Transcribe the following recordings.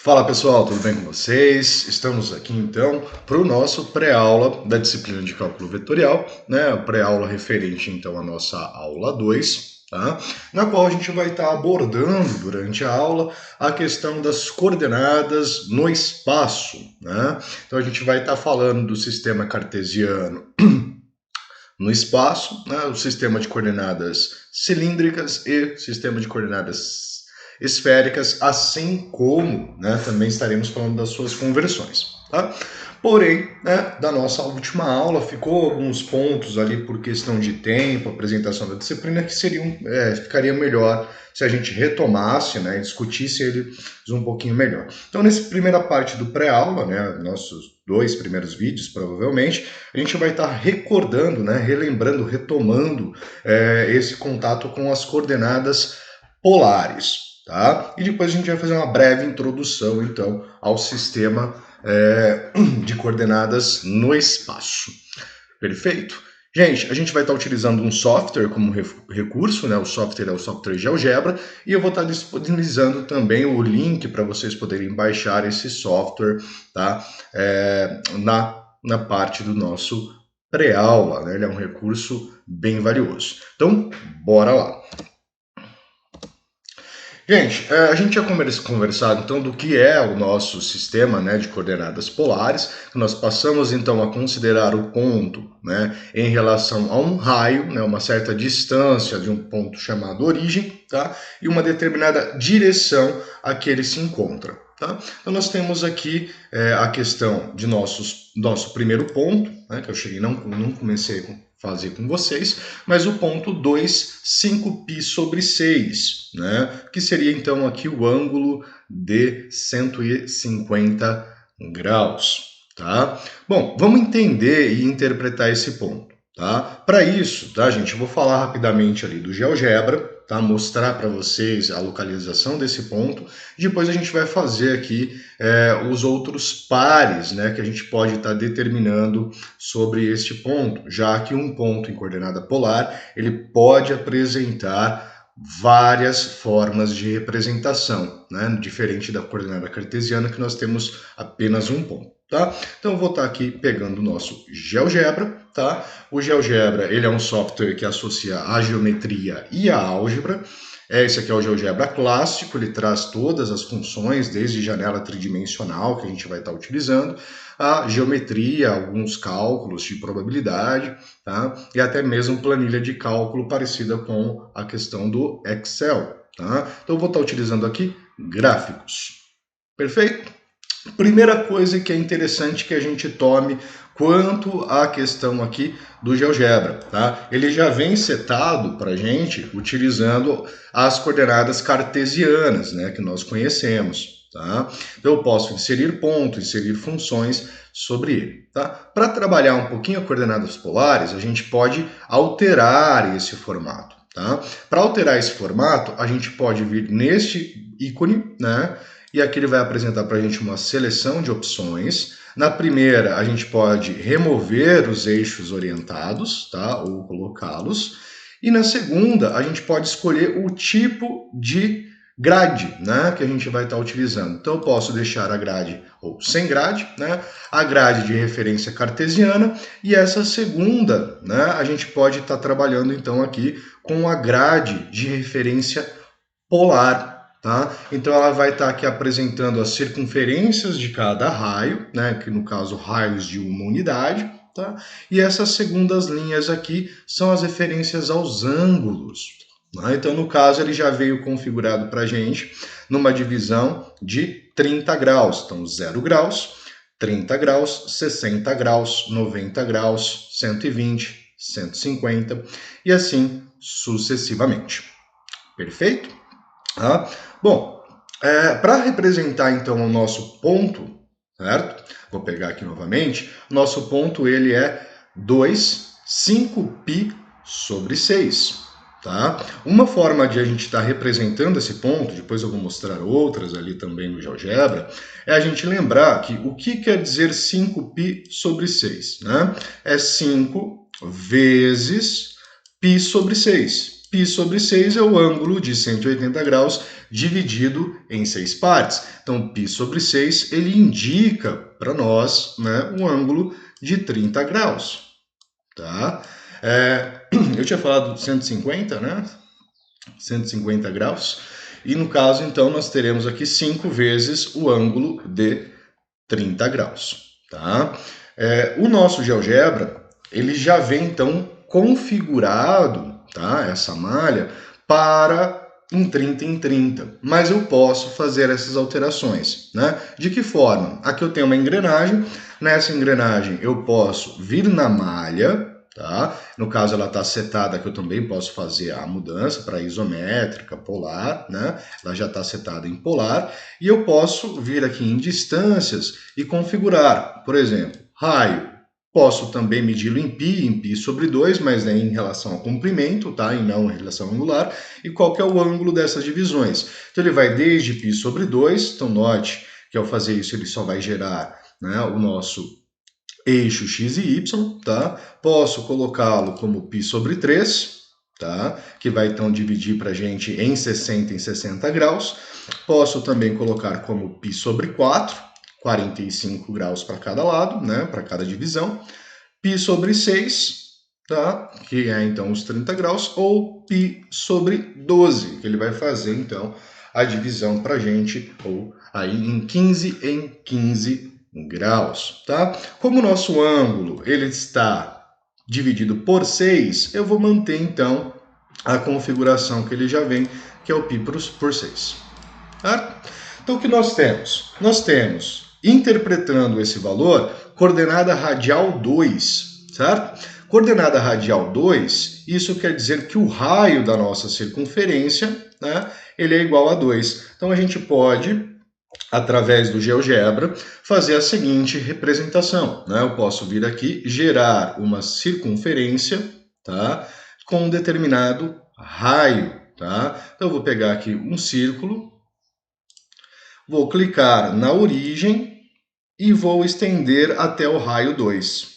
Fala pessoal, tudo bem com vocês? Estamos aqui então para o nosso pré-aula da disciplina de cálculo vetorial, né? Pré-aula referente então à nossa aula 2, tá? Na qual a gente vai estar abordando durante a aula a questão das coordenadas no espaço, né? Então a gente vai estar falando do sistema cartesiano no espaço, né? O sistema de coordenadas cilíndricas e sistema de coordenadas esféricas, assim como, né, também estaremos falando das suas conversões, tá? Porém, né, da nossa última aula ficou alguns pontos ali por questão de tempo, apresentação da disciplina, que ficaria melhor se a gente retomasse, né, e discutisse eles um pouquinho melhor. Então, nessa primeira parte do pré-aula, né, nossos 2 primeiros vídeos, provavelmente, a gente vai estar recordando, né, relembrando, retomando esse contato com as coordenadas polares. Tá? E depois a gente vai fazer uma breve introdução, então, ao sistema de coordenadas no espaço. Perfeito? Gente, a gente vai estar utilizando um software como recurso, né? O software é o software GeoGebra, e eu vou estar disponibilizando também o link para vocês poderem baixar esse software, tá? Na parte do nosso pré-aula, né? Ele é um recurso bem valioso. Então, bora lá. Gente, a gente tinha conversado então do que é o nosso sistema, né, de coordenadas polares. Nós passamos então a considerar o ponto, né, em relação a um raio, né, uma certa distância de um ponto chamado origem, tá, e uma determinada direção a que ele se encontra. Tá? Então nós temos aqui a questão de nosso primeiro ponto, né, que eu cheguei não comecei a fazer com vocês, mas o ponto 2, 5π sobre 6, né, que seria então aqui o ângulo de 150 graus. Tá? Bom, vamos entender e interpretar esse ponto. Tá? Para isso, tá, gente, eu vou falar rapidamente ali do GeoGebra, tá? Mostrar para vocês a localização desse ponto. Depois a gente vai fazer aqui os outros pares, né, que a gente pode estar determinando sobre este ponto, já que um ponto em coordenada polar ele pode apresentar várias formas de representação, né, diferente da coordenada cartesiana, que nós temos apenas um ponto. Tá? Então eu vou estar aqui pegando o nosso GeoGebra, tá? O GeoGebra ele é um software que associa a geometria e a álgebra. Esse aqui é o GeoGebra clássico, ele traz todas as funções, desde janela tridimensional que a gente vai estar utilizando, a geometria, alguns cálculos de probabilidade, tá? E até mesmo planilha de cálculo parecida com a questão do Excel. Tá? Então eu vou estar utilizando aqui gráficos. Perfeito? Primeira coisa que é interessante que a gente tome quanto à questão aqui do GeoGebra, tá? Ele já vem setado para a gente utilizando as coordenadas cartesianas, né, que nós conhecemos, tá? Então eu posso inserir pontos, inserir funções sobre ele, tá? Para trabalhar um pouquinho coordenadas polares, a gente pode alterar esse formato, tá? Para alterar esse formato, a gente pode vir neste ícone, né? E aqui ele vai apresentar para a gente uma seleção de opções. Na primeira, a gente pode remover os eixos orientados, tá? Ou colocá-los. E na segunda, a gente pode escolher o tipo de grade, né? Que a gente vai estar utilizando. Então, eu posso deixar a grade ou sem grade, né? A grade de referência cartesiana. E essa segunda, né? A gente pode estar trabalhando, então, aqui com a grade de referência polar. Tá? Então ela vai estar aqui apresentando as circunferências de cada raio, né? Que no caso raios de uma unidade, tá? E essas segundas linhas aqui são as referências aos ângulos. Né? Então no caso ele já veio configurado para a gente numa divisão de 30 graus, então 0 graus, 30 graus, 60 graus, 90 graus, 120, 150 e assim sucessivamente. Perfeito? Tá? Bom, para representar então o nosso ponto, certo? Vou pegar aqui novamente. Nosso ponto ele é 2, 5π sobre 6. Tá? Uma forma de a gente estar representando esse ponto, depois eu vou mostrar outras ali também no GeoGebra, é a gente lembrar que o que quer dizer 5π sobre 6? Né? É 5 vezes π sobre 6. π sobre 6 é o ângulo de 180 graus dividido em 6 partes. Então, π sobre 6, ele indica para nós, né, um ângulo de 30 graus. Tá? Eu tinha falado de 150, né? 150 graus. E no caso, então, nós teremos aqui 5 vezes o ângulo de 30 graus. Tá? O nosso GeoGebra, ele já vem, então, configurado, tá? Essa malha para em 30 em 30, mas eu posso fazer essas alterações, né? De que forma? Aqui eu tenho uma engrenagem, nessa engrenagem eu posso vir na malha, tá? No caso ela está setada, que eu também posso fazer a mudança para isométrica, polar, né? Ela já está setada em polar, e eu posso vir aqui em distâncias e configurar, por exemplo, raio. Posso também medi-lo em π sobre 2, mas né, em relação ao comprimento, tá? E não em relação angular. E qual que é o ângulo dessas divisões? Então ele vai desde π sobre 2, então note que ao fazer isso ele só vai gerar, né, o nosso eixo x e y, tá? Posso colocá-lo como π sobre 3, tá? Que vai então dividir para a gente em 60 em 60 graus. Posso também colocar como π sobre 4, 45 graus para cada lado, né, para cada divisão, π sobre 6, tá, que é então os 30 graus, ou π sobre 12, que ele vai fazer então a divisão para a gente, ou aí em 15 graus, tá? Como o nosso ângulo ele está dividido por 6, eu vou manter então a configuração que ele já vem, que é o π por 6, tá? Então o que nós temos? Nós temos, interpretando esse valor, coordenada radial 2, certo? Coordenada radial 2, isso quer dizer que o raio da nossa circunferência, né, ele é igual a 2. Então a gente pode, através do GeoGebra, fazer a seguinte representação, né? Eu posso vir aqui, gerar uma circunferência, tá, com um determinado raio, tá? Então eu vou pegar aqui um círculo, vou clicar na origem e vou estender até o raio 2,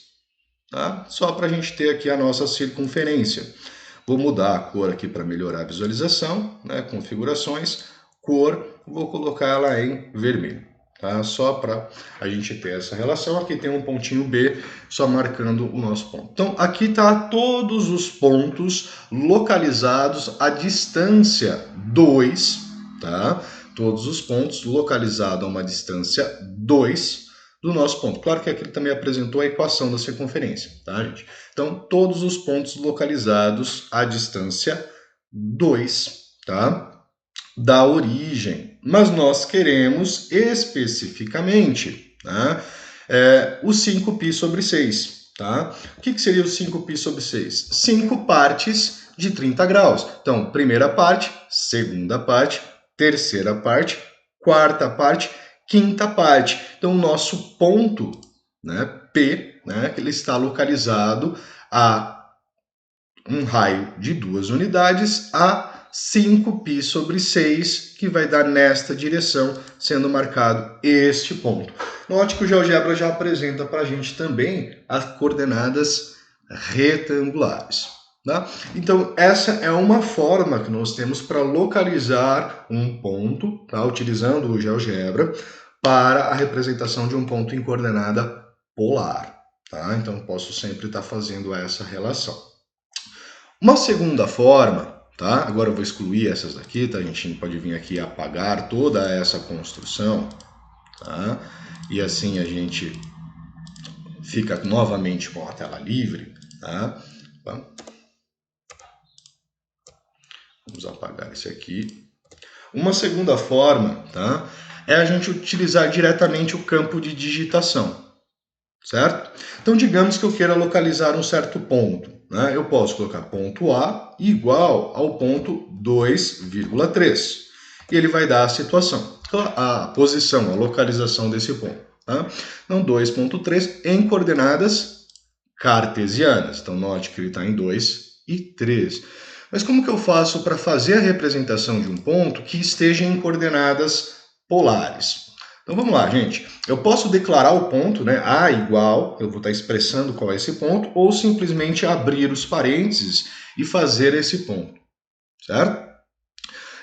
tá? Só para a gente ter aqui a nossa circunferência. Vou mudar a cor aqui para melhorar a visualização, né? Configurações, cor, vou colocar ela em vermelho, tá? Só para a gente ter essa relação. Aqui tem um pontinho B, só marcando o nosso ponto. Então, aqui está todos os pontos localizados à distância 2, tá? Todos os pontos localizados a uma distância 2 do nosso ponto. Claro que aqui ele também apresentou a equação da circunferência, tá, gente? Então, todos os pontos localizados à distância 2, tá? Da origem. Mas nós queremos especificamente, né, o 5π sobre 6, tá? O que seria o 5π sobre 6? 5 partes de 30 graus. Então, primeira parte, segunda parte, terceira parte, quarta parte, quinta parte. Então, o nosso ponto, né, P, né, ele está localizado a um raio de 2 unidades a 5π sobre 6, que vai dar nesta direção, sendo marcado este ponto. Note que o GeoGebra já apresenta para a gente também as coordenadas retangulares. Tá? Então, essa é uma forma que nós temos para localizar um ponto, tá? Utilizando o GeoGebra, para a representação de um ponto em coordenada polar. Tá? Então, posso sempre estar fazendo essa relação. Uma segunda forma, tá? Agora eu vou excluir essas daqui, tá? A gente pode vir aqui e apagar toda essa construção, tá? E assim a gente fica novamente com a tela livre, tá? Vamos apagar esse aqui. Uma segunda forma, tá, é a gente utilizar diretamente o campo de digitação, certo? Então, digamos que eu queira localizar um certo ponto, né? Eu posso colocar ponto A igual ao ponto 2,3. E ele vai dar a situação, a posição, a localização desse ponto. Tá? Então, 2,3 em coordenadas cartesianas. Então, note que ele está em 2 e 3. Mas como que eu faço para fazer a representação de um ponto que esteja em coordenadas polares? Então vamos lá, gente. Eu posso declarar o ponto, né, A igual, eu vou estar expressando qual é esse ponto, ou simplesmente abrir os parênteses e fazer esse ponto. certo?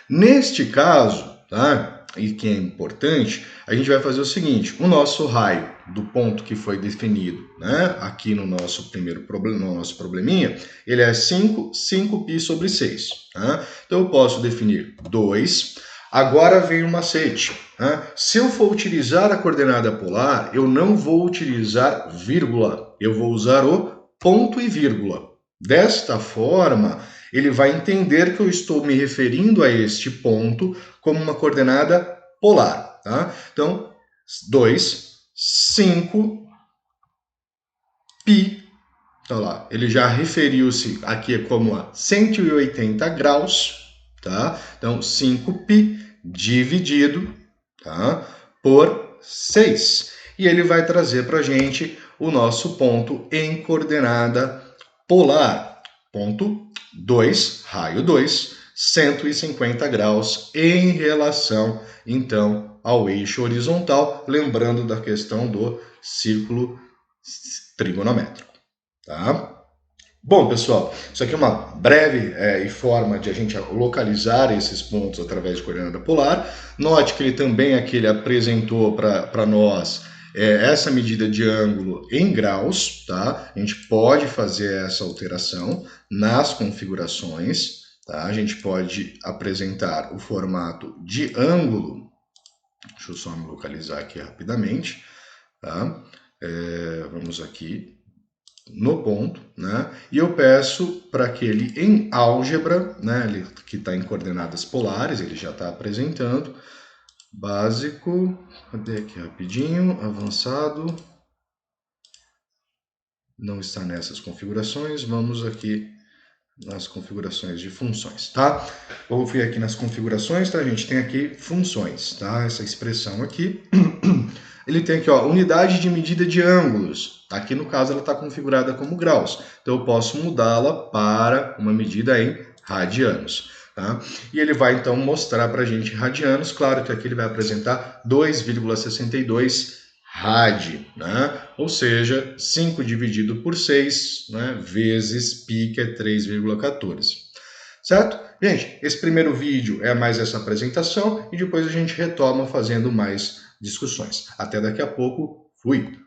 Neste caso, tá? E que é importante, a gente vai fazer o seguinte: o nosso raio do ponto que foi definido, né, aqui no nosso primeiro problema, no nosso probleminha, ele é 5π sobre 6. Tá? Então eu posso definir 2. Agora vem o macete. Tá? Se eu for utilizar a coordenada polar, eu não vou utilizar vírgula, eu vou usar o ponto e vírgula. Desta forma, ele vai entender que eu estou me referindo a este ponto como uma coordenada polar. Tá? Então, 2, 5, π. Então, lá, ele já referiu-se aqui como a 180 graus. Tá? Então, 5π dividido, tá, por 6. E ele vai trazer para a gente o nosso ponto em coordenada polar. Ponto 2, raio 2, 150 graus em relação, então, ao eixo horizontal, lembrando da questão do círculo trigonométrico, tá? Bom, pessoal, isso aqui é uma breve forma de a gente localizar esses pontos através de coordenada polar. Note que ele também aqui ele apresentou para nós essa medida de ângulo em graus, tá? A gente pode fazer essa alteração nas configurações, tá? A gente pode apresentar o formato de ângulo. Deixa eu só me localizar aqui rapidamente, tá? Vamos aqui no ponto, né? E eu peço para que ele em álgebra, né? Ele que está em coordenadas polares, ele já está apresentando. Básico, cadê aqui rapidinho, avançado, não está nessas configurações, vamos aqui nas configurações de funções, tá? Vou vir aqui nas configurações, tá? A gente tem aqui funções, tá? Essa expressão aqui, ele tem aqui, ó, unidade de medida de ângulos. Aqui no caso ela está configurada como graus, então eu posso mudá-la para uma medida em radianos. Tá? E ele vai então mostrar para a gente radianos, claro que aqui ele vai apresentar 2,62 rad, né? Ou seja, 5 dividido por 6, né? Vezes π, que é 3,14. Certo? Gente, esse primeiro vídeo é mais essa apresentação e depois a gente retoma fazendo mais discussões. Até daqui a pouco, fui!